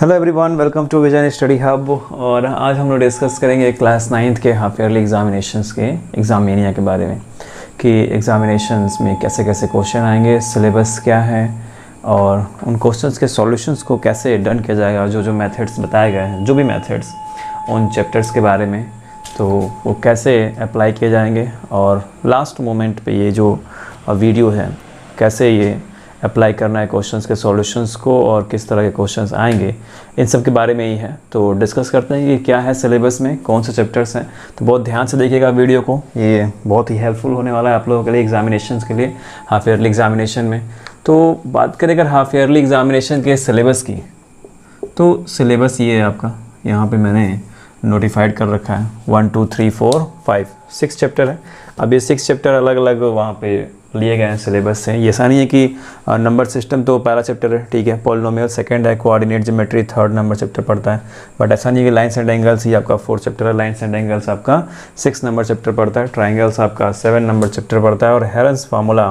Hello everyone, welcome to Vision Study Hub. और आज हम लोग डिस्कस करेंगे क्लास 9th के हाफ ईयरली एग्जामिनेशंस के एग्जामिनिया के बारे में कि एग्जामिनेशंस में कैसे कैसे क्वेश्चन आएंगे, सिलेबस क्या है और उन क्वेश्चंस के सॉल्यूशंस को कैसे डन किया जाएगा। जो जो मेथड्स बताए गए हैं, जो भी मेथड्स उन चैप्टर्स के बारे में, तो वो कैसे अप्लाई किए जाएंगे और लास्ट मोमेंट पे ये जो वीडियो है कैसे ये अप्लाई करना है क्वेश्चंस के सॉल्यूशंस को और किस तरह के क्वेश्चंस आएंगे, इन सब के बारे में ही है। तो डिस्कस करते हैं कि क्या है सिलेबस में, कौन से चैप्टर्स हैं। तो बहुत ध्यान से देखिएगा वीडियो को, ये बहुत ही हेल्पफुल होने वाला है आप लोगों के लिए एग्जामिनेशंस के लिए, हाफ ईयरली एग्जामिनेशन में। तो बात करें अगर हाफ ईयरली एग्जामिनेशन के सिलेबस की, तो सिलेबस ये है आपका, यहाँ पर मैंने नोटिफाइड कर रखा है 1 2 3 4 5 6 चैप्टर है। अब ये 6 चैप्टर अलग अलग वहाँ पे लिए गए हैं सिलेबस से। ये ऐसा नहीं है कि नंबर सिस्टम तो पहला चैप्टर है, ठीक है, पॉलिनोमियल सेकंड है, coordinate geometry third number chapter पढ़ता है। बट ऐसा नहीं है कि लाइन्स एंड एंगल्स ही आपका 4th चैप्टर है, लाइन्स एंड एंगल्स आपका 6 नंबर चैप्टर पढ़ता है, ट्राइंगल्स आपका 7 नंबर चैप्टर पढ़ता है और हेरन्स फार्मूला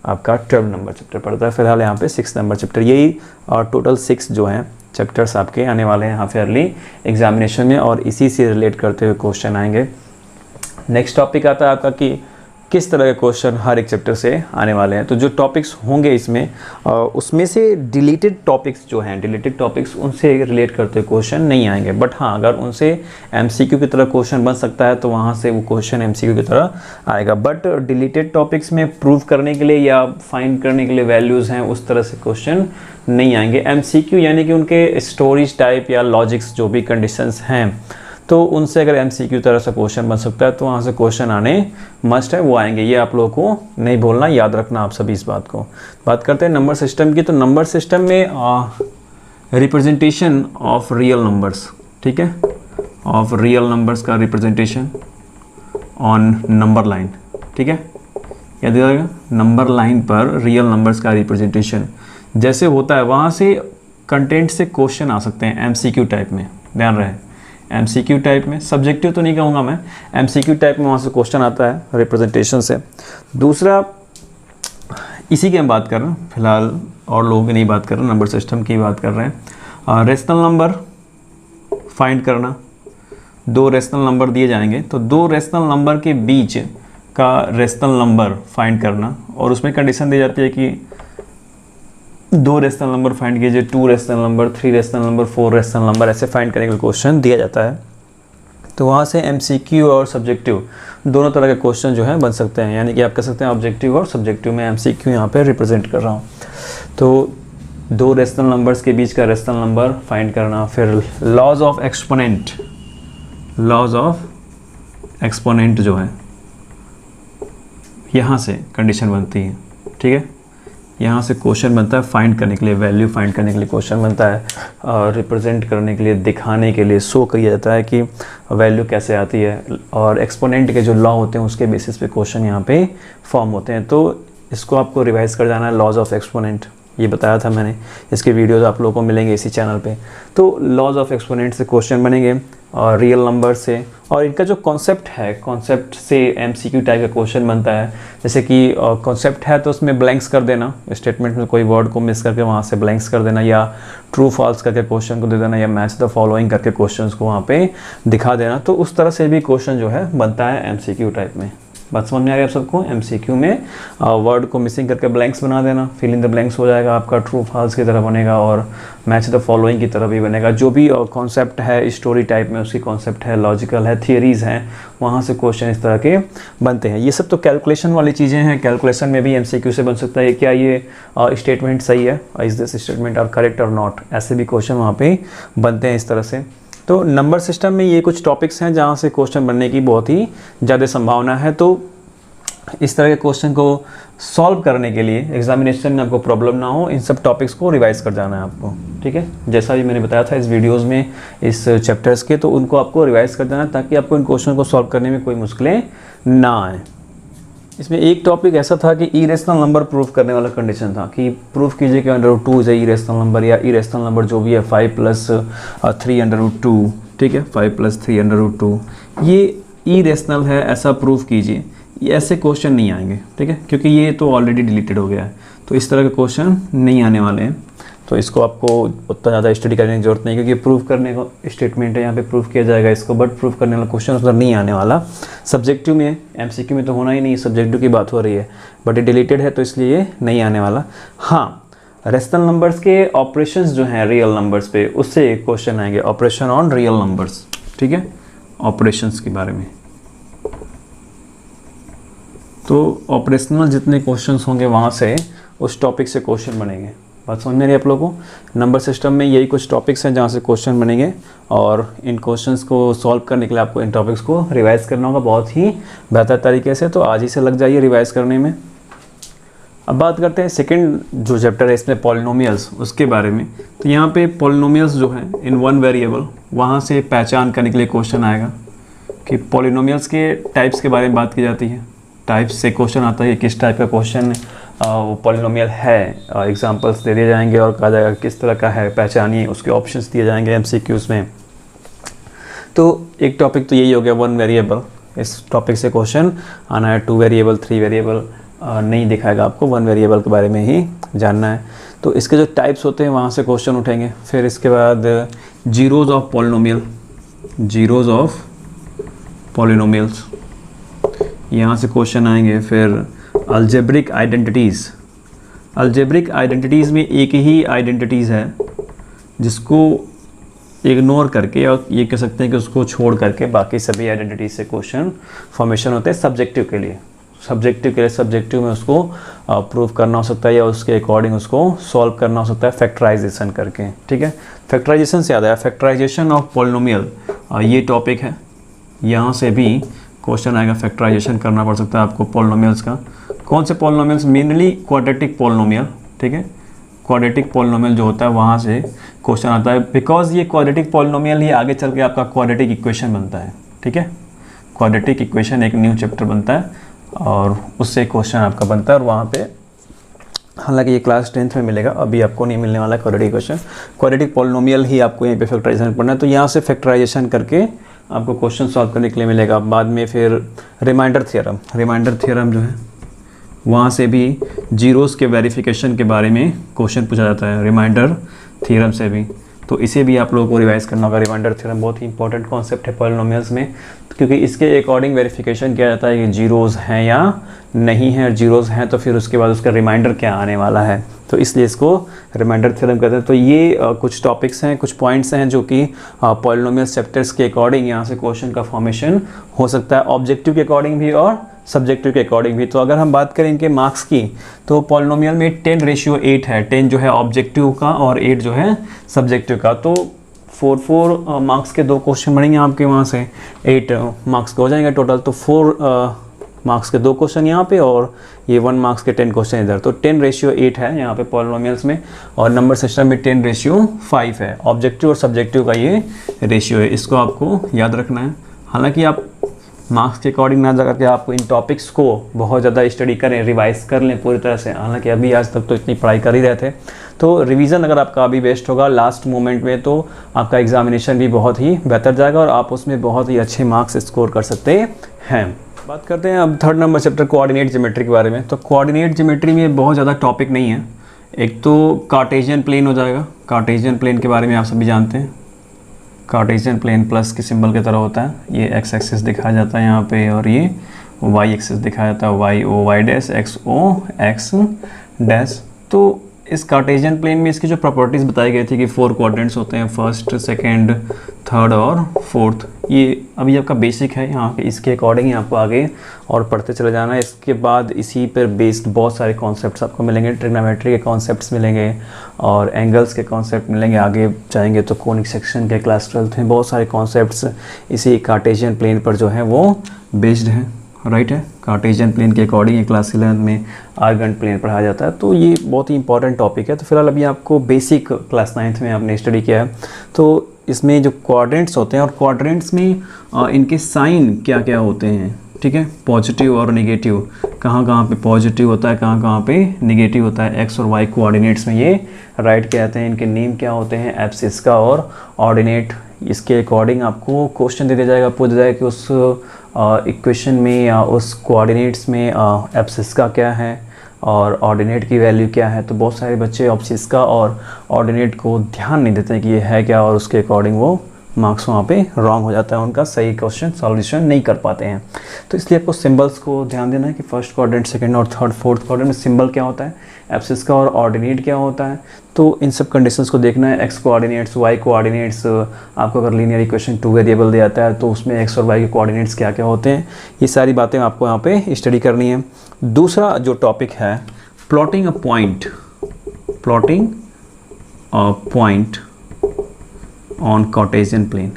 आपका 12 नंबर चैप्टर पढ़ता है। फिलहाल यहाँ पे 6 नंबर चैप्टर, यही टोटल 6 जो हैं चैप्टर्स आपके आने वाले हैं हाफ ईयरली एग्जामिनेशन में और इसी से रिलेट करते हुए क्वेश्चन आएंगे। नेक्स्ट टॉपिक आता है आपका कि किस तरह के क्वेश्चन हर एक चैप्टर से आने वाले हैं। तो जो टॉपिक्स होंगे इसमें उसमें से डिलीटेड टॉपिक्स जो हैं, डिलीटेड टॉपिक्स उनसे रिलेट करते हुए क्वेश्चन नहीं आएंगे। बट हाँ, अगर उनसे एमसीक्यू की तरह क्वेश्चन बन सकता है तो वहाँ से वो क्वेश्चन एमसीक्यू की तरह आएगा। बट डिलीटेड टॉपिक्स में प्रूव करने के लिए या फाइंड करने के लिए वैल्यूज़ हैं, उस तरह से क्वेश्चन नहीं आएंगे। एमसीक्यू यानी कि उनके स्टोरेज टाइप या लॉजिक्स जो भी कंडीशंस हैं, तो उनसे अगर एमसीक्यू तरह से क्वेश्चन बन सकता है तो वहाँ से क्वेश्चन आने मस्ट है, वो आएंगे। ये आप लोगों को नहीं भूलना, याद रखना आप सभी इस बात को। बात करते हैं नंबर सिस्टम की। तो नंबर सिस्टम में रिप्रेजेंटेशन ऑफ रियल नंबर्स, ठीक है, ऑफ रियल नंबर्स का रिप्रेजेंटेशन ऑन नंबर लाइन, ठीक है, याद रखिएगा, नंबर लाइन पर रियल नंबर्स का रिप्रेजेंटेशन जैसे होता है वहाँ से कंटेंट से क्वेश्चन आ सकते हैं एमसीक्यू टाइप में। ध्यान रहे, एमसीक्यू टाइप में, सब्जेक्टिव तो नहीं कहूँगा मैं, एमसीक्यू टाइप में वहाँ से क्वेश्चन आता है रिप्रेजेंटेशन से। दूसरा, इसी की हम बात कर रहे हैं फिलहाल, और लोगों की नहीं बात कर रहे हैं, नंबर सिस्टम की बात कर रहे हैं। रेशनल नंबर फाइंड करना, 2 रेशनल नंबर दिए जाएंगे तो 2 रेशनल नंबर के बीच का रेशनल नंबर फाइंड करना, और उसमें कंडीशन दी जाती है कि 2 रेशनल नंबर फाइंड कीजिए, 2 rational number, 3 rational number, 4 rational number, ऐसे फाइंड करने के लिए क्वेश्चन दिया जाता है। तो वहाँ से एमसीक्यू और सब्जेक्टिव दोनों तरह के क्वेश्चन जो है बन सकते हैं, यानी कि आप कह सकते हैं ऑब्जेक्टिव और सब्जेक्टिव में एमसीक्यू यहाँ पे रिप्रेजेंट कर रहा हूँ। तो 2 रेशनल नंबर्स के बीच का रेशनल नंबर फाइंड करना। फिर laws of exponent, laws of exponent जो है यहाँ से कंडीशन बनती है, ठीक है, यहाँ से क्वेश्चन बनता है फाइंड करने के लिए, वैल्यू फाइंड करने के लिए क्वेश्चन बनता है, और रिप्रेजेंट करने के लिए, दिखाने के लिए, शो किया जाता है कि वैल्यू कैसे आती है, और एक्सपोनेंट के जो लॉ होते हैं उसके बेसिस पे क्वेश्चन यहाँ पे फॉर्म होते हैं। तो इसको आपको रिवाइज कर जाना है, लॉज ऑफ एक्सपोनेंट, ये बताया था मैंने, इसके वीडियोज़ आप लोगों को मिलेंगे इसी चैनल पे। तो लॉज ऑफ एक्सपोनेंट से क्वेश्चन बनेंगे और रियल नंबर से, और इनका जो कॉन्सेप्ट है, कॉन्सेप्ट से एमसीक्यू टाइप का क्वेश्चन बनता है। जैसे कि कॉन्सेप्ट है तो उसमें ब्लैंक्स कर देना, स्टेटमेंट में कोई वर्ड को मिस करके वहाँ से ब्लैंक्स कर देना, या ट्रू फॉल्स करके क्वेश्चन को दे देना, या मैच द फॉलोइंग करके क्वेश्चन को वहाँ पे दिखा देना। तो उस तरह से भी क्वेश्चन जो है बनता है एमसीक्यू टाइप में। बात समझ में आ गया आप सबको? एमसीक्यू में वर्ड को मिसिंग करके ब्लैंक्स बना देना, फिल इन द ब्लैंक्स हो जाएगा आपका, ट्रू फॉल्स की तरह बनेगा और मैच द फॉलोइंग की तरह भी बनेगा। जो भी कॉन्सेप्ट है स्टोरी टाइप में, उसकी कॉन्सेप्ट है, लॉजिकल है, थियरीज़ हैं, वहाँ से क्वेश्चन इस तरह के बनते हैं। ये सब तो कैलकुलेशन वाली चीज़ें हैं, कैलकुलेशन में भी एमसीक्यू से बन सकता है, क्या ये स्टेटमेंट सही है, is this statement are correct or not, ऐसे भी क्वेश्चन वहाँ पे बनते हैं इस तरह से। तो नंबर सिस्टम में ये कुछ टॉपिक्स हैं जहाँ से क्वेश्चन बनने की बहुत ही ज़्यादा संभावना है। तो इस तरह के क्वेश्चन को सॉल्व करने के लिए एग्जामिनेशन में आपको प्रॉब्लम ना हो, इन सब टॉपिक्स को रिवाइज कर जाना है आपको, ठीक है, जैसा भी मैंने बताया था इस वीडियोस में, इस चैप्टर्स के, तो उनको आपको रिवाइज कर जाना ताकि आपको इन क्वेश्चन को सॉल्व करने में कोई मुश्किलें ना आए। इसमें एक टॉपिक ऐसा था कि इरेशनल नंबर प्रूफ करने वाला कंडीशन था कि प्रूफ कीजिए कि √2 इज इरेशनल नंबर, या इरेशनल नंबर जो भी है 5 + 3√2, ठीक है, 5 + 3√2 ये इरेशनल है, ऐसा प्रूफ कीजिए। ये ऐसे क्वेश्चन नहीं आएंगे, ठीक है, क्योंकि ये तो ऑलरेडी डिलीटेड हो गया है, तो इस तरह के क्वेश्चन नहीं आने वाले हैं। तो इसको आपको उतना ज़्यादा स्टडी करने की जरूरत नहीं, क्योंकि प्रूफ करने का स्टेटमेंट है, यहाँ पे प्रूफ किया जाएगा इसको, बट प्रूफ करने वाला क्वेश्चन उधर नहीं आने वाला। सब्जेक्टिव में, एमसीक्यू में तो होना ही नहीं, सब्जेक्टिव की बात हो रही है, बट ये डिलीटेड है तो इसलिए ये नहीं आने वाला। हाँ, रेशनल नंबर्स के ऑपरेशंस जो हैं रियल नंबर्स पे, उससे क्वेश्चन आएंगे, ऑपरेशन ऑन रियल नंबर्स, ठीक है, ऑपरेशंस के बारे में। तो ऑपरेशनल जितने क्वेश्चंस होंगे वहाँ से उस टॉपिक से क्वेश्चन बनेंगे। बात समझ में आ रही है आप लोगों को? नंबर सिस्टम में यही कुछ टॉपिक्स हैं जहाँ से क्वेश्चन बनेंगे, और इन क्वेश्चंस को सॉल्व करने के लिए आपको इन टॉपिक्स को रिवाइज करना होगा बहुत ही बेहतर तरीके से। तो आज ही से लग जाइए रिवाइज करने में। अब बात करते हैं सेकंड जो चैप्टर है इसमें, पॉलिनोमियल्स, उसके बारे में। तो यहाँ पे पॉलिनोमियल्स जो हैं इन वन वेरिएबल, वहाँ से पहचान करने के लिए क्वेश्चन आएगा कि पॉलिनोमियल्स के टाइप्स के बारे में बात की जाती है। टाइप्स से क्वेश्चन आता है कि किस टाइप का क्वेश्चन वो पॉलिनोमियल है, एग्जांपल्स दे दिए जाएंगे और कहा जाएगा किस तरह का है, पहचानिए, उसके ऑप्शंस दिए जाएंगे एमसीक्यूज में। तो एक टॉपिक तो यही हो गया वन वेरिएबल, इस टॉपिक से क्वेश्चन आना है। 2 वेरिएबल 3 वेरिएबल नहीं दिखाएगा आपको, 1 वेरिएबल के बारे में ही जानना है। तो इसके जो टाइप्स होते हैं वहाँ से क्वेश्चन उठेंगे। फिर इसके बाद zeros of polynomial, zeros of polynomials, यहाँ से क्वेश्चन आएंगे। फिर अलजेब्रिक आइडेंटिटीज़, अलजेब्रिक आइडेंटिटीज़ में एक ही आइडेंटिटीज़ है जिसको इग्नोर करके, और ये कह सकते हैं कि उसको छोड़ करके बाकी सभी आइडेंटिटीज से क्वेश्चन फॉर्मेशन होते हैं सब्जेक्टिव के लिए। सब्जेक्टिव में उसको प्रूव करना हो सकता है या उसके अकॉर्डिंग उसको सॉल्व करना हो सकता है फैक्टराइजेशन करके, ठीक है। फैक्टराइजेशन से याद आया, फैक्टराइजेशन ऑफ पॉलिनोमियल ये टॉपिक है, यहाँ से भी क्वेश्चन आएगा। फैक्टराइजेशन करना पड़ सकता है आपको पॉलिनोमियल्स का। कौन से पॉलिनोमियल्स? मेनली क्वाड्रेटिक पॉलिनोमियल, ठीक है। क्वाड्रेटिक पॉलिनोमियल जो होता है वहाँ से क्वेश्चन आता है, बिकॉज ये क्वाड्रेटिक पॉलिनोमियल ही आगे चल के आपका क्वाड्रेटिक इक्वेशन बनता है, ठीक है। क्वाड्रेटिक इक्वेशन एक न्यू चैप्टर बनता है और उससे क्वेश्चन आपका बनता है, और वहाँ पे हालांकि ये क्लास 10th में मिलेगा, अभी आपको नहीं मिलने वाला क्वाड्रेटिक इक्वेशन। क्वाड्रेटिक पॉलिनोमियल ही आपको यहीं पे फैक्टराइजेशन पढ़ना है, तो यहाँ से फैक्टराइजेशन करके आपको क्वेश्चन सॉल्व करने के लिए मिलेगा। बाद में फिर रिमाइंडर थ्योरम जो है वहाँ से भी जीरोस के वेरिफिकेशन के बारे में क्वेश्चन पूछा जाता है, रिमाइंडर थ्योरम से भी। तो इसे भी आप लोगों को रिवाइज करना होगा। रिमाइंडर थ्योरम बहुत ही इंपॉर्टेंट कॉन्सेप्ट है पॉलिनोमियल्स में, क्योंकि इसके अकॉर्डिंग वेरिफिकेशन किया जाता है कि जीरोस हैं या नहीं हैं, और जीरोस हैं तो फिर उसके बाद उसका रिमाइंडर क्या आने वाला है, तो इसलिए इसको रिमाइंडर थ्योरम कहते हैं। तो ये कुछ टॉपिक्स हैं, कुछ पॉइंट्स हैं जो कि पॉलिनोमियल चैप्टर्स के अकॉर्डिंग यहाँ से क्वेश्चन का फॉर्मेशन हो सकता है, ऑब्जेक्टिव के अकॉर्डिंग भी और सब्जेक्टिव के अकॉर्डिंग भी। तो अगर हम बात करें इनके मार्क्स की, तो पॉलिनोमियल में 10:8 है, 10 जो है ऑब्जेक्टिव का और 8 जो है सब्जेक्टिव का। तो 4 मार्क्स के 2 क्वेश्चन बनेंगे आपके, वहाँ से 8 मार्क्स के हो जाएंगे टोटल। तो 4 मार्क्स के 2 क्वेश्चन यहाँ पे और ये 1 मार्क्स के 10 क्वेश्चन इधर। तो 10:8 है यहाँ पे पॉलिनोमियल्स में, और नंबर सिस्टम में 10:5 है। ऑब्जेक्टिव और सब्जेक्टिव का ये रेशियो है, इसको आपको याद रखना है। हालांकि आप मार्क्स के अकॉर्डिंग ना जा करके आपको इन टॉपिक्स को बहुत ज़्यादा स्टडी करें, रिवाइज कर लें पूरी तरह से। हालांकि अभी आज तक तो इतनी पढ़ाई कर ही रहे थे, तो रिवीजन अगर आपका अभी बेस्ट होगा लास्ट मोमेंट में, तो आपका एग्जामिनेशन भी बहुत ही बेहतर जाएगा और आप उसमें बहुत ही अच्छे मार्क्स स्कोर कर सकते हैं। बात करते हैं अब 3rd number chapter coordinate geometry के बारे में। तो कोऑर्डिनेट ज्योमेट्री में बहुत ज़्यादा टॉपिक नहीं है। एक तो कार्टेशियन प्लेन हो जाएगा, कार्टेशियन प्लेन के बारे में आप सभी जानते हैं। कार्टेशियन प्लेन प्लस के सिंबल की तरह होता है, ये एक्स एक्सिस दिखाया जाता है यहाँ पे, और ये वाई एक्सिस दिखाया जाता है, Y O Y dash, X O X dash. तो इस कार्टेशियन प्लेन में इसकी जो प्रॉपर्टीज़ बताई गई थी कि 4 क्वाड्रेंट्स होते हैं, 1st, 2nd, 3rd और 4th। ये अभी आपका बेसिक है, यहाँ पे इसके अकॉर्डिंग ही आपको आगे और पढ़ते चले जाना है। इसके बाद इसी पर बेस्ड बहुत सारे कॉन्सेप्ट्स आपको मिलेंगे, ट्रिग्नोमेट्री के कॉन्सेप्ट्स मिलेंगे और एंगल्स के कॉन्सेप्ट मिलेंगे। आगे जाएंगे तो कोनिक सेक्शन के क्लास 12th में बहुत सारे कॉन्सेप्ट्स इसी कार्टेशियन प्लेन पर जो है वो बेस्ड हैं, राइट है। कार्टेशियन प्लेन के अकॉर्डिंग क्लास 11 में आर्गन प्लेन पढ़ाया जाता है, तो ये बहुत ही इंपॉर्टेंट टॉपिक है। तो फिलहाल अभी आपको बेसिक क्लास 9th में आपने स्टडी किया है। तो इसमें जो क्वाड्रेंट्स होते हैं और क्वाड्रेंट्स में इनके साइन क्या क्या होते हैं, ठीक है, पॉजिटिव और नेगेटिव, कहाँ कहाँ पे पॉजिटिव होता है, कहाँ कहाँ पे नेगेटिव होता है, एक्स और वाई कोऑर्डिनेट्स में ये राइट कहते हैं। इनके नेम क्या होते हैं, एब्सिस का और ऑर्डिनेट। इसके अकॉर्डिंग आपको क्वेश्चन दे दिया जाएगा, पूछा जाएगा कि उस इक्वेशन में या उस कोऑर्डिनेट्स में एब्सिस का क्या है, और ऑर्डिनेट की वैल्यू क्या है। तो बहुत सारे बच्चे ऑब्सिस्का और ऑर्डिनेट को ध्यान नहीं देते कि ये है क्या, और उसके अकॉर्डिंग वो मार्क्स वहाँ पे रॉन्ग हो जाता है, उनका सही क्वेश्चन सॉल्यूशन नहीं कर पाते हैं। तो इसलिए आपको सिंबल्स को ध्यान देना है कि फर्स्ट क्वाड्रेंट, सेकंड और थर्ड, फोर्थ क्वाड्रेंट में सिंबल क्या होता है, एब्सिस्का और ऑर्डिनेट क्या होता है। तो इन सब कंडीशंस को देखना है। एक्स कोऑर्डिनेट्स, वाई कोऑर्डिनेट्स, आपको अगर लीनियर इक्वेशन 2 वेरिएबल दिया जाता है तो उसमें एक्स और वाई के कोऑर्डिनेट्स क्या क्या होते हैं, ये सारी बातें आपको यहाँ पे स्टडी करनी है। दूसरा जो टॉपिक है plotting a point, plotting a point on Cartesian plane.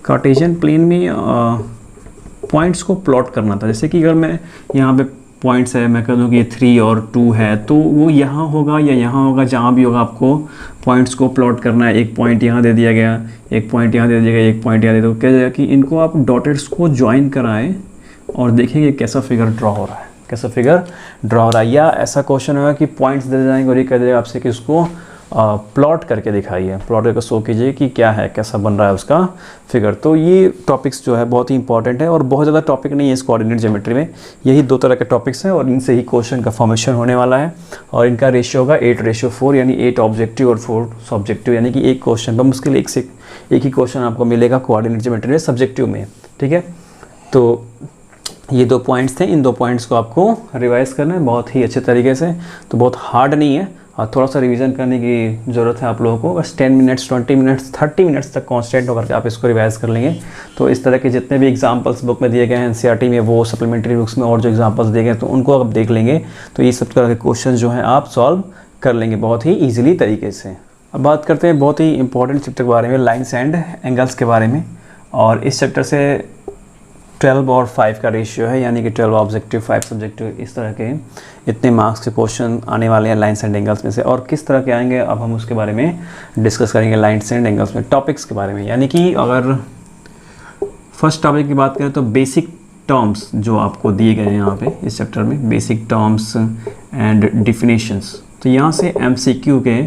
Cartesian plane में पॉइंट्स को प्लॉट करना था। जैसे कि अगर मैं यहाँ पे पॉइंट्स है, मैं कह दूँ कि ये 3 और 2 है, तो वो यहाँ होगा या यहाँ होगा, जहाँ भी होगा आपको पॉइंट्स को प्लॉट करना है। एक पॉइंट यहाँ दे दिया गया, एक पॉइंट यहाँ दे दिया गया, एक पॉइंट यहाँ दे दो, क्या जाएगा कि इनको आप डॉटेड्स को ज्वाइन कराएं और देखेंगे कैसा फिगर ड्रॉ हो रहा है, कैसा फिगर ड्रॉ हो रहा है। या ऐसा क्वेश्चन होगा कि पॉइंट्स दे जाएंगे और ये कह देगा आपसे कि उसको प्लॉट करके दिखाइए, प्लॉट करके शो कीजिए कि क्या है, कैसा बन रहा है उसका फिगर। तो ये टॉपिक्स जो है बहुत ही इंपॉर्टेंट है और बहुत ज़्यादा टॉपिक नहीं है इस कोऑर्डिनेट ज्योमेट्री में। यही 2 तरह के टॉपिक्स हैं और इनसे ही क्वेश्चन का फॉर्मेशन होने वाला है। और इनका रेशियो होगा 8:4, यानी 8 ऑब्जेक्टिव और 4 सब्जेक्टिव, यानी कि एक क्वेश्चन पर मुश्किल एक ही क्वेश्चन आपको मिलेगा कोऑर्डिनेट ज्योमेट्री में सब्जेक्टिव में। ठीक है, तो ये 2 पॉइंट्स थे, इन 2 पॉइंट्स को आपको रिवाइज करना है बहुत ही अच्छे तरीके से। तो बहुत हार्ड नहीं है और थोड़ा सा रिवीजन करने की ज़रूरत है आप लोगों को। बस 10 मिनट्स, 20 मिनट्स, 30 मिनट्स तक कांस्टेंट होकर के आप इसको रिवाइज कर लेंगे। तो इस तरह के जितने भी एग्जांपल्स बुक में दिए गए हैं एनसीईआरटी में, वो सप्लीमेंट्री बुक्स में और जो एग्जांपल्स दिए गए तो उनको आप देख लेंगे तो ये सब तरह के क्वेश्चन जो हैं आप सॉल्व कर लेंगे बहुत ही ईजिली तरीके से। अब बात करते हैं बहुत ही इंपॉर्टेंट चैप्टर के बारे में, लाइन्स एंड एंगल्स के बारे में। और इस चैप्टर से 12 और 5 का रेशियो है, यानी कि 12 ऑब्जेक्टिव 5 सब्जेक्टिव, इस तरह के इतने मार्क्स के क्वेश्चन आने वाले हैं लाइन्स एंड एंगल्स में से। और किस तरह के आएंगे अब हम उसके बारे में डिस्कस करेंगे लाइन्स एंड एंगल्स में, टॉपिक्स के बारे में। यानी कि अगर फर्स्ट टॉपिक की बात करें तो बेसिक टर्म्स जो आपको दिए गए हैं यहाँ पे इस चैप्टर में, बेसिक टर्म्स एंड डिफिनेशंस। तो यहाँ से MCQ के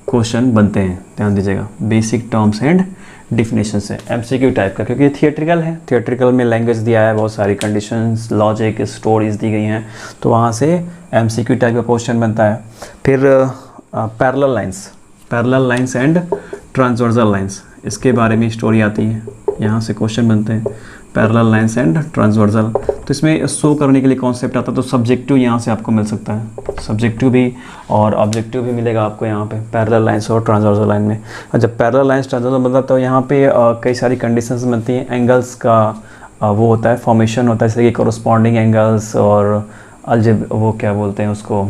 क्वेश्चन बनते हैं, ध्यान दीजिएगा। बेसिक टर्म्स एंड डिफिनेशन से MCQ टाइप का, क्योंकि थिएट्रिकल है, थिएट्रिकल में लैंग्वेज दिया है, बहुत सारी कंडीशंस, लॉजिक, स्टोरीज दी गई हैं, तो वहाँ से MCQ टाइप का क्वेश्चन बनता है। फिर parallel lines and transversal lines, इसके बारे में स्टोरी आती है, यहाँ से क्वेश्चन बनते हैं पैरेलल लाइंस एंड ट्रांसवर्सल। तो इसमें शो करने के लिए कॉन्सेप्ट आता है, तो सब्जेक्टिव यहाँ से आपको मिल सकता है, सब्जेक्टिव भी और ऑब्जेक्टिव भी मिलेगा आपको यहाँ पे पैरेलल लाइंस और ट्रांसवर्सल लाइन में। और जब पैरेलल लाइंस ट्रांसवर्सल बनता है तो यहाँ पे कई सारी कंडीशंस बनती हैं। एंगल्स का वो होता है, फॉर्मेशन होता है, जैसे कि कोरस्पॉन्डिंग एंगल्स और वो क्या बोलते हैं उसको,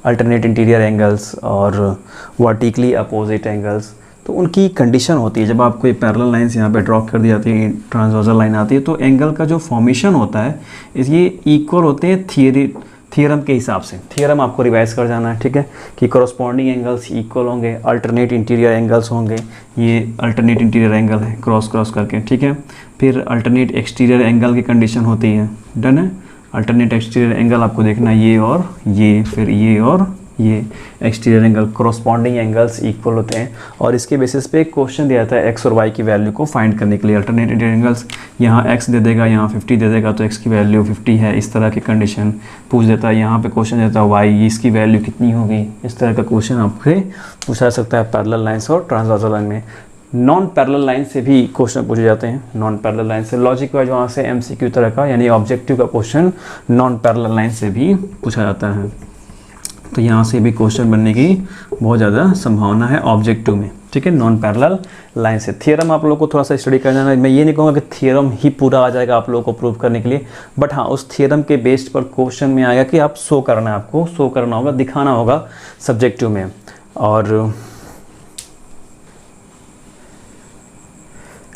अल्टरनेट इंटीरियर एंगल्स और वर्टिकली अपोजिट एंगल्स। तो उनकी कंडीशन होती है। जब आपको ये पैरेलल लाइंस यहाँ पे ड्रॉ कर दी जाती है, ट्रांसवर्सल लाइन आती है, तो एंगल का जो फॉर्मेशन होता है ये इक्वल होते हैं थियरम के हिसाब से। थियरम आपको रिवाइज कर जाना है, ठीक है, कि कोरस्पॉन्डिंग एंगल्स इक्वल होंगे, अल्टरनेट इंटीरियर एंगल्स होंगे, ये अल्टरनेट इंटीरियर एंगल है क्रॉस करके, ठीक है। फिर अल्टरनेट एक्सटीरियर एंगल की कंडीशन होती है, डन है। अल्टरनेट एक्सटीरियर एंगल आपको देखना है ये और ये, फिर ये और ये exterior angle, corresponding angles equal होते हैं। और इसके बेसिस पे एक क्वेश्चन दिया था एक्स और वाई की वैल्यू को फाइंड करने के लिए। अल्टरनेट इंटीरियर एंगल्स, यहाँ एक्स दे देगा, यहाँ 50 दे देगा, तो एक्स की वैल्यू 50 है, इस तरह की कंडीशन पूछ देता है। यहाँ पे क्वेश्चन देता है वाई, इसकी वैल्यू कितनी होगी, इस तरह का क्वेश्चन आपसे पूछा जा सकता है पैरेलल लाइन्स और ट्रांसवर्सल लाइन में। नॉन पैरेलल लाइन से भी क्वेश्चन पूछे जाते हैं, नॉन पैरेलल लाइन से लॉजिक वाइज वहाँ से MCQ तरह का, यानी ऑब्जेक्टिव का क्वेश्चन नॉन पैरेलल लाइन से भी पूछा जाता है। तो यहाँ से भी क्वेश्चन बनने की बहुत ज़्यादा संभावना है ऑब्जेक्टिव में, ठीक है, नॉन पैरेलल लाइन से। थियरम आप लोगों को थोड़ा सा स्टडी करना है। मैं ये नहीं कहूँगा कि थियरम ही पूरा आ जाएगा आप लोगों को प्रूव करने के लिए, बट हाँ उस थियरम के बेस्ड पर क्वेश्चन में आएगा कि आप शो करना है, आपको शो करना होगा, दिखाना होगा सब्जेक्टिव में। और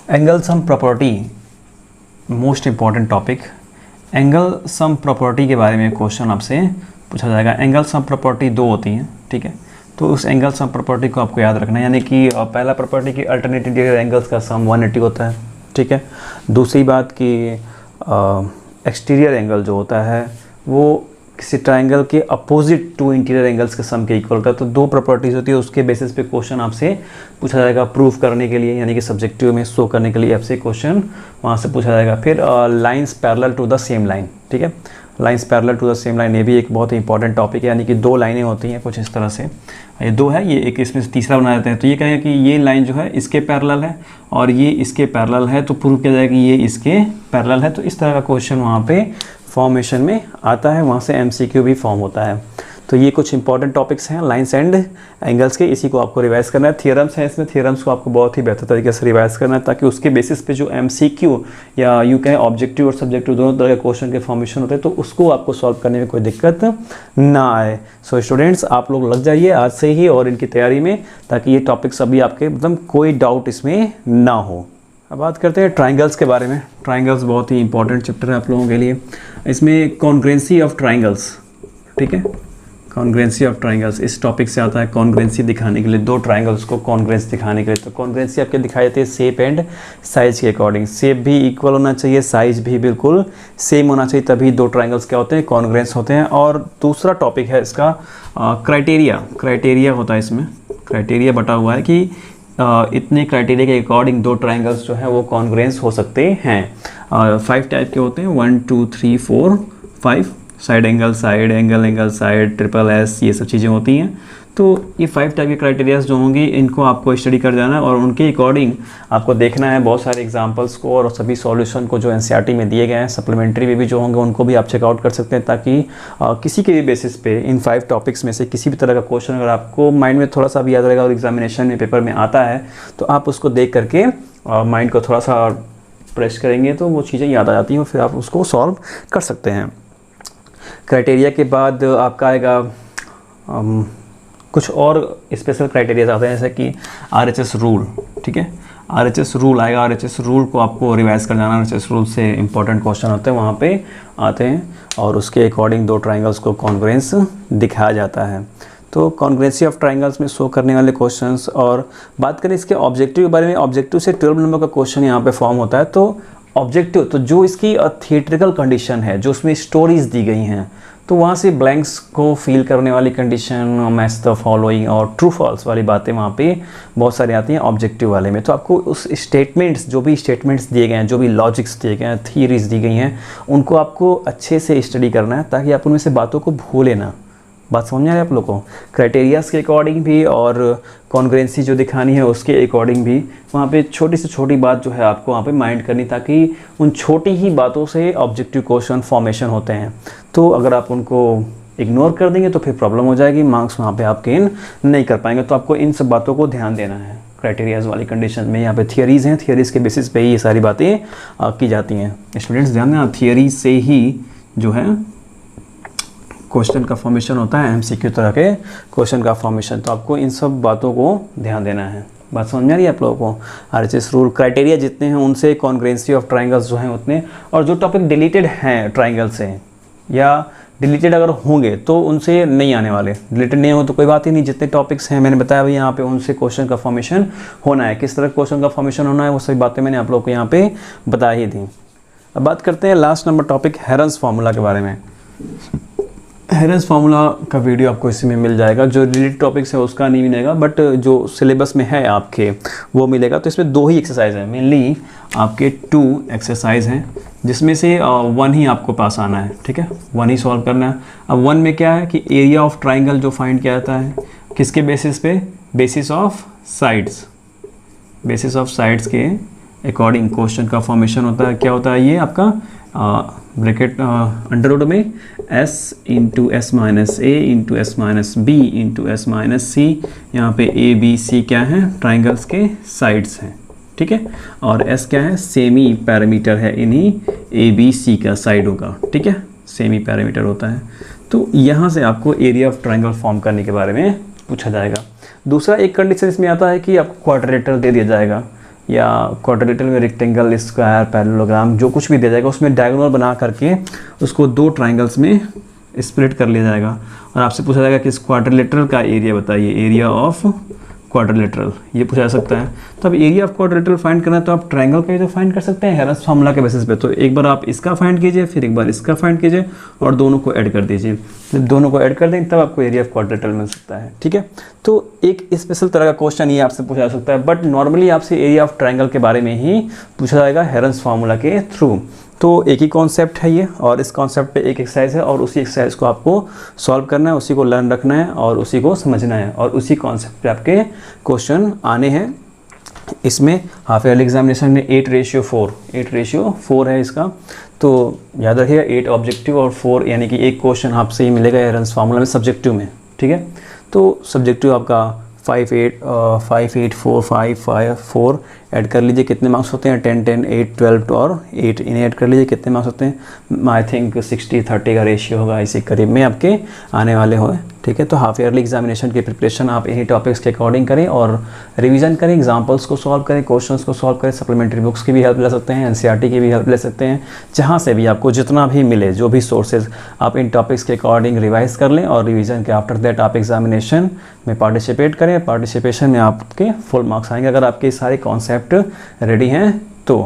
angle sum property, most important topic, angle sum property के बारे में क्वेश्चन आपसे पूछा जाएगा। एंगल सम प्रॉपर्टी 2 होती हैं, ठीक है, तो उस एंगल सम प्रॉपर्टी को आपको याद रखना है। यानी कि पहला प्रॉपर्टी की अल्टरनेट इंटीरियर एंगल्स का सम 180 होता है, ठीक है। दूसरी बात कि एक्सटीरियर एंगल जो होता है वो किसी ट्रायंगल के अपोजिट 2 इंटीरियर एंगल्स के सम के इक्वल होता है। तो 2 प्रॉपर्टीज होती है, उसके बेसिस पे क्वेश्चन आपसे पूछा जाएगा प्रूफ करने के लिए, यानी कि सब्जेक्टिव में शो करने के लिए आपसे क्वेश्चन वहाँ से पूछा जाएगा। फिर lines parallel to the same line, ठीक है, lines parallel to the same line, ये भी एक बहुत ही इंपॉर्टेंट टॉपिक है, यानी कि दो लाइनें होती हैं कुछ इस तरह से, ये दो है, ये एक इसमें से तीसरा बना देते हैं, तो ये कहें कि ये लाइन जो है इसके पैरेलल है और ये इसके पैरेलल है, तो प्रूव किया जाएगा कि ये इसके पैरेलल है। तो इस तरह का क्वेश्चन वहाँ पे फॉर्मेशन में आता है, वहाँ से एमसीक्यू भी फॉर्म होता है। तो ये कुछ इंपॉर्टेंट टॉपिक्स हैं लाइन्स एंड एंगल्स के, इसी को आपको रिवाइज करना है। थियरम्स हैं इसमें, थियरम्स को आपको बहुत ही बेहतर तरीके से रिवाइज करना है, ताकि उसके बेसिस पे जो एमसीक्यू या यूँ कहें ऑब्जेक्टिव और सब्जेक्टिव दोनों तरह के क्वेश्चन के फॉर्मेशन होते हैं, तो उसको आपको सॉल्व करने में कोई दिक्कत ना आए। सो स्टूडेंट्स, आप लोग लग जाइए आज से ही और इनकी तैयारी में, ताकि ये टॉपिक्स अभी आपके मतलब कोई डाउट इसमें ना हो। अब बात करते हैं ट्राइंगल्स के बारे में। ट्राइंगल्स बहुत ही इंपॉर्टेंट चैप्टर है आप लोगों के लिए। इसमें कॉन्ग्रुएंसी ऑफ ट्राइंगल्स, ठीक है, कॉन्ग्रुएंसी ऑफ ट्राइंगल्स इस टॉपिक से आता है। कॉन्ग्रुएंसी दिखाने के लिए, दो ट्राइंगल्स को कॉन्ग्रुएंस दिखाने के लिए, तो कॉन्ग्रुएंसी आपके दिखाई जाती है शेप एंड साइज के अकॉर्डिंग। शेप भी इक्वल होना चाहिए, साइज भी बिल्कुल सेम होना चाहिए, तभी दो ट्राइंगल्स क्या होते हैं, कॉन्ग्रुएंस होते हैं। और दूसरा टॉपिक है इसका क्राइटेरिया। क्राइटेरिया होता है इसमें, क्राइटेरिया बटा हुआ है कि इतने क्राइटेरिया के अकॉर्डिंग दो ट्राइंगल्स जो है वो कॉन्ग्रुएंस हो सकते हैं। 5 टाइप के होते हैं, 1 2 3 4 5, side angle, side angle, angle side, triple S, ये सब चीज़ें होती हैं। तो ये 5 टाइप के क्राइटेरियाज जो होंगी, इनको आपको स्टडी कर जाना है और उनके अकॉर्डिंग आपको देखना है बहुत सारे एग्जांपल्स को और सभी सॉल्यूशन को जो एनसीईआरटी में दिए गए हैं, सप्लीमेंट्री में भी जो होंगे उनको भी आप चेकआउट कर सकते हैं, ताकि किसी के भी बेसिस पे इन 5 टॉपिक्स में से किसी भी तरह का क्वेश्चन अगर आपको माइंड में थोड़ा सा भी याद रहेगा और एग्जामिनेशन में पेपर में आता है, तो आप उसको देख करके माइंड को थोड़ा सा प्रेस करेंगे तो वो चीज़ें याद आ जाती हैं और फिर आप उसको सॉल्व कर सकते हैं। क्राइटेरिया के बाद आपका आएगा कुछ और स्पेशल क्राइटेरियाज आते हैं, जैसे कि आरएचएस रूल, ठीक है, आरएचएस रूल आएगा। आरएचएस रूल को आपको रिवाइज कर जाना, आरएचएस रूल से इंपॉर्टेंट क्वेश्चन होते हैं, वहाँ पे आते हैं और उसके अकॉर्डिंग दो ट्राइंगल्स को कॉन्ग्रुएंस दिखाया जाता है। तो कॉन्ग्रुएंसी ऑफ ट्राइंगल्स में शो करने वाले क्वेश्चंस। और बात करें इसके ऑब्जेक्टिव के बारे में, ऑब्जेक्टिव से 12 नंबर का क्वेश्चन यहाँ पे फॉर्म होता है। तो ऑब्जेक्टिव, तो जो इसकी थिएट्रिकल कंडीशन है, जो उसमें स्टोरीज दी गई हैं, तो वहाँ से ब्लैंक्स को फिल करने वाली कंडीशन, मैच द फॉलोइंग और ट्रू फॉल्स वाली बातें वहाँ पे बहुत सारी आती हैं ऑब्जेक्टिव वाले में। तो आपको उस स्टेटमेंट्स, जो भी स्टेटमेंट्स दिए गए हैं, जो भी लॉजिक्स दिए गए हैं, थियरीज दी गई हैं, उनको आपको अच्छे से स्टडी करना है, ताकि आप उनमें से बातों को भूलें ना। बात समझ आ रही है आप लोगों को? क्राइटेरियाज़ के अकॉर्डिंग भी और कॉन्ग्रुएंसी जो दिखानी है उसके अकॉर्डिंग भी वहाँ पे छोटी से छोटी बात जो है आपको वहाँ पे माइंड करनी, ताकि उन छोटी ही बातों से ऑब्जेक्टिव क्वेश्चन फॉर्मेशन होते हैं। तो अगर आप उनको इग्नोर कर देंगे तो फिर प्रॉब्लम हो जाएगी, मार्क्स वहाँ पे आप गेन नहीं कर पाएंगे। तो आपको इन सब बातों को ध्यान देना है। क्राइटेरियाज़ वाली कंडीशन में यहाँ पे थियरीज़ हैं, थियरीज़ के बेसिस पे ही ये सारी बातें की जाती हैं। स्टूडेंट्स ध्यान देना, थियरी से ही जो है क्वेश्चन का फॉर्मेशन होता है, एमसीक्यू तरह के क्वेश्चन का फॉर्मेशन। तो आपको इन सब बातों को ध्यान देना है। बात समझ में आ रही है आप लोगों को? आरएचएस रूल, क्राइटेरिया जितने हैं उनसे कॉन्ग्रुएंसी ऑफ ट्राइंगल्स जो हैं उतने, और जो टॉपिक डिलीटेड हैं ट्राइंगल से या डिलीटेड अगर होंगे तो उनसे नहीं आने वाले। डिलीटेड नहीं हो तो कोई बात ही नहीं, जितने टॉपिक्स हैं मैंने बताया भाई यहाँ पे उनसे क्वेश्चन का फॉर्मेशन होना है। किस तरह क्वेश्चन का फॉर्मेशन होना है वो सभी बातें मैंने आप लोगों को यहाँ पे बता ही दी। अब बात करते हैं last number topic, herons formula के बारे में। हेरन्स फार्मूला का वीडियो आपको इसी में मिल जाएगा। जो रिलेटेड टॉपिक्स है उसका नहीं मिलेगा, बट जो सिलेबस में है आपके वो मिलेगा। तो इसमें 2 ही एक्सरसाइज हैं, मेनली आपके 2 एक्सरसाइज हैं, जिसमें से 1 ही आपको पास आना है, ठीक है, 1 ही सॉल्व करना है। अब 1 में क्या है कि एरिया ऑफ ट्राइंगल जो फाइंड किया जाता है, किसके बेसिस पे? Basis of sides, basis of sides के अकॉर्डिंग क्वेश्चन का फॉर्मेशन होता है। क्या होता है ये आपका ब्रैकेट अंडर रूट में s into S minus A into S minus B into S minus C. यहाँ पे ए बी सी क्या है? ट्राइंगल्स के साइड्स हैं, ठीक है, और s क्या है? सेमी पैरामीटर है इन्हीं ए बी सी का, साइडों का, ठीक है, सेमी पैरामीटर होता है। तो यहाँ से आपको एरिया ऑफ ट्राइंगल फॉर्म करने के बारे में पूछा जाएगा। दूसरा एक कंडीशन इसमें आता है कि आपको क्वाड्रिलेटरल दे दिया जाएगा, या क्वाड्रिलेटरल में रेक्टेंगल, स्क्वायर, पैरेललोग्राम, जो कुछ भी दिया जाएगा उसमें डायगोनल बना करके उसको 2 ट्राइंगल्स में स्प्लिट कर लिया जाएगा और आपसे पूछा जाएगा कि इस क्वाड्रिलेटरल का एरिया बताइए, एरिया ऑफ क्वाड्रिलेटरल, ये पूछा जा सकता है। तो अब एरिया ऑफ क्वाड्रिलेटरल फाइंड करना है तो आप ट्राइंगल का ही तो फाइंड कर सकते हैं हेरन्स फार्मूला के बेसिस पे। तो एक बार आप इसका फाइंड कीजिए, फिर एक बार इसका फाइंड कीजिए और दोनों को ऐड कर दीजिए। जब दोनों को ऐड कर देंगे तब आपको एरिया ऑफ क्वाड्रिलेटरल मिल सकता है, ठीक है। तो एक स्पेशल तरह का क्वेश्चन ये आपसे पूछा जा सकता है, बट नॉर्मली आपसे एरिया ऑफ ट्राइंगल के बारे में ही पूछा जाएगा हेरन्स फार्मूला के थ्रू। तो एक ही कॉन्सेप्ट है ये, और इस कॉन्सेप्ट पे एक एक्सरसाइज है और उसी एक्सरसाइज को आपको सॉल्व करना है, उसी को लर्न रखना है और उसी को समझना है, और उसी कॉन्सेप्ट पे आपके क्वेश्चन आने हैं। इसमें हाफ ईयरली एग्जामिनेशन में 8:4 है इसका, तो याद रखिएगा 8 ऑब्जेक्टिव और 4 यानी कि एक क्वेश्चन आपसे ही मिलेगा एरन्स फार्मूला में सब्जेक्टिव में, ठीक है। तो सब्जेक्टिव आपका 5 8 4 5 5 4 ऐड कर लीजिए, कितने मार्क्स होते हैं 10 10 8 12 और 8, इन्हें ऐड कर लीजिए, कितने मार्क्स होते हैं, आई थिंक 60-30 का रेशियो होगा, इसी करीब में आपके आने वाले हो, ठीक है। तो हाफ ईयरली एग्जामिनेशन की प्रिपरेशन आप इन्हीं टॉपिक्स के अकॉर्डिंग करें और रिवीजन करें, एग्जाम्पल्स को सॉल्व करें, क्वेश्चंस को सॉल्व करें, सप्लीमेंट्री बुक्स की भी हेल्प ले सकते हैं, एनसीईआरटी की भी हेल्प ले सकते हैं, जहाँ से भी आपको जितना भी मिले, जो भी सोर्सेज, आप इन टॉपिक्स के अकॉर्डिंग रिवाइज कर लें और रिवीजन के आफ्टर दैट आप एग्जामिनेशन में पार्टिसिपेट करें। पार्टिसिपेशन में आपके फुल मार्क्स आएंगे अगर आपके सारे कॉन्सेप्ट रेडी हैं तो।